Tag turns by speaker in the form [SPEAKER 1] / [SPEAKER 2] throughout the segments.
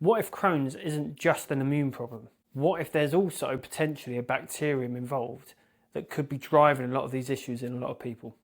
[SPEAKER 1] What if Crohn's isn't just an immune problem? What if there's also potentially a bacterium involved that could be driving a lot of these issues in a lot of people?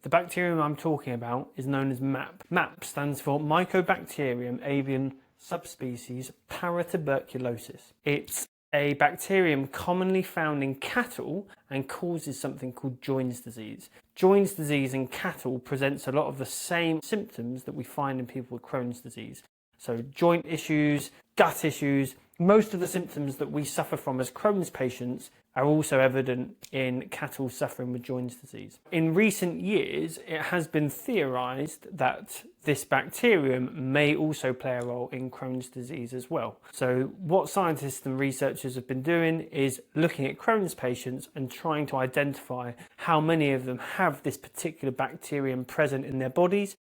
[SPEAKER 1] The bacterium I'm talking about is known as MAP. MAP stands for Mycobacterium avium subspecies paratuberculosis. It's a bacterium commonly found in cattle and causes something called Jones disease. Jones disease in cattle presents a lot of the same symptoms that we find in people with Crohn's disease. So joint issues, gut issues, most of the symptoms that we suffer from as Crohn's patients are also evident in cattle suffering with Jones disease. In recent years, it has been theorized that this bacterium may also play a role in Crohn's disease as well. So what scientists and researchers have been doing is looking at Crohn's patients and trying to identify how many of them have this particular bacterium present in their bodies,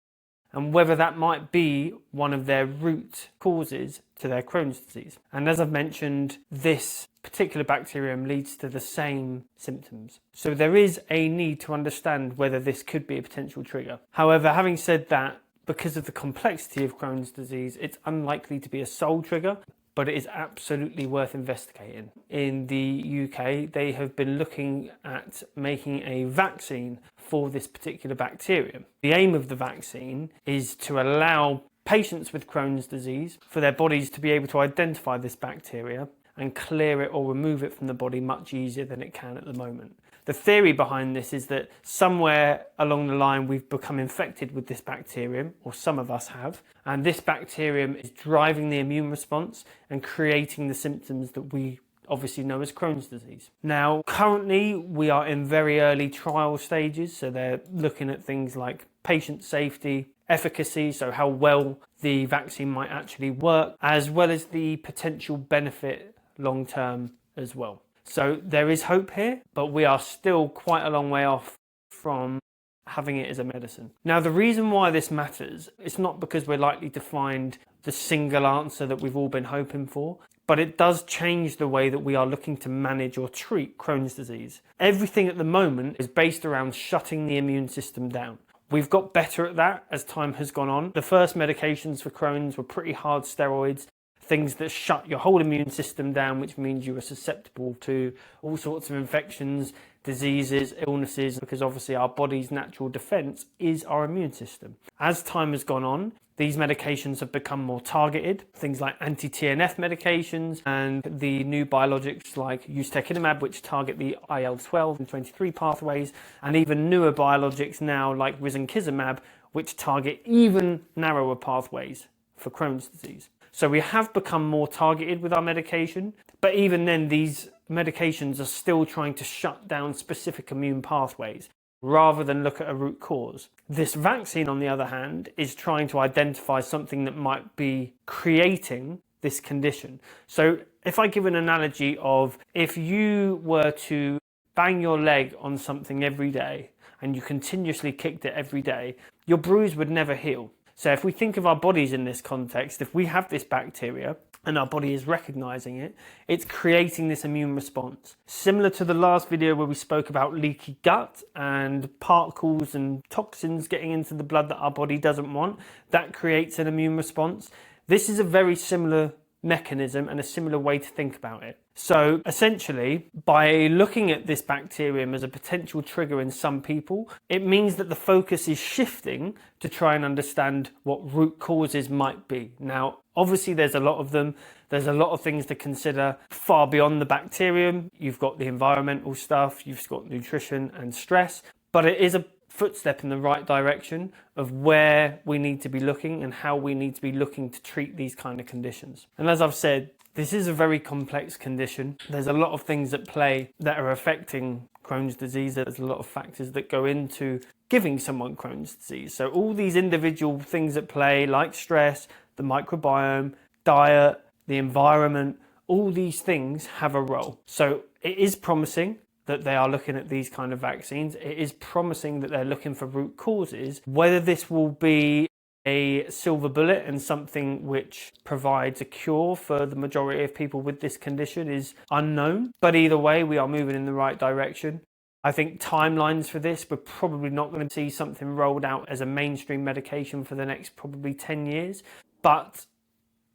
[SPEAKER 1] and whether that might be one of their root causes to their Crohn's disease. And as I've mentioned, this particular bacterium leads to the same symptoms. So there is a need to understand whether this could be a potential trigger. However, having said that, because of the complexity of Crohn's disease, it's unlikely to be a sole trigger, but it is absolutely worth investigating. In the UK, they have been looking at making a vaccine for this particular bacterium. The aim of the vaccine is to allow patients with Crohn's disease for their bodies to be able to identify this bacteria and clear it or remove it from the body much easier than it can at the moment. The theory behind this is that somewhere along the line we've become infected with this bacterium, or some of us have, and this bacterium is driving the immune response and creating the symptoms that we obviously know as Crohn's disease. Now, currently we are in very early trial stages, so they're looking at things like patient safety, efficacy, so how well the vaccine might actually work, as well as the potential benefit long term as well. So there is hope here, but we are still quite a long way off from having it as a medicine. Now, the reason why this matters, it's not because we're likely to find the single answer that we've all been hoping for, but it does change the way that we are looking to manage or treat Crohn's disease. Everything at the moment is based around shutting the immune system down. We've got better at that as time has gone on. The first medications for Crohn's were pretty hard steroids, things that shut your whole immune system down, which means you are susceptible to all sorts of infections, diseases, illnesses, because obviously our body's natural defense is our immune system. As time has gone on, these medications have become more targeted, things like anti-TNF medications and the new biologics like ustekinumab, which target the IL-12 and 23 pathways, and even newer biologics now like risankizumab, which target even narrower pathways for Crohn's disease. So we have become more targeted with our medication, but even then these medications are still trying to shut down specific immune pathways rather than look at a root cause. This vaccine, on the other hand, is trying to identify something that might be creating this condition. So if I give an analogy of if you were to bang your leg on something every day and you continuously kicked it every day, your bruise would never heal. So if we think of our bodies in this context, if we have this bacteria and our body is recognizing it, it's creating this immune response. Similar to the last video where we spoke about leaky gut and particles and toxins getting into the blood that our body doesn't want, that creates an immune response. This is a very similar mechanism and a similar way to think about it. So essentially, by looking at this bacterium as a potential trigger in some people, it means that the focus is shifting to try and understand what root causes might be. Now, obviously there's a lot of them. There's a lot of things to consider far beyond the bacterium. You've got the environmental stuff, you've got nutrition and stress, but it is a footstep in the right direction of where we need to be looking and how we need to be looking to treat these kind of conditions. And as I've said, this is a very complex condition. There's a lot of things at play that are affecting Crohn's disease. There's a lot of factors that go into giving someone Crohn's disease. So all these individual things at play, like stress, the microbiome, diet, the environment, all these things have a role. So it is promising that they are looking at these kind of vaccines. It is promising that they're looking for root causes. Whether this will be a silver bullet and something which provides a cure for the majority of people with this condition is unknown. But either way, we are moving in the right direction. I think timelines for this, we're probably not going to see something rolled out as a mainstream medication for the next probably 10 years, but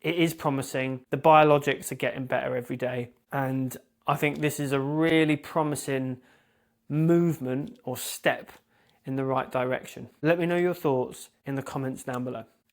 [SPEAKER 1] it is promising. The biologics are getting better every day, and I think this is a really promising movement or step in the right direction. Let me know your thoughts in the comments down below.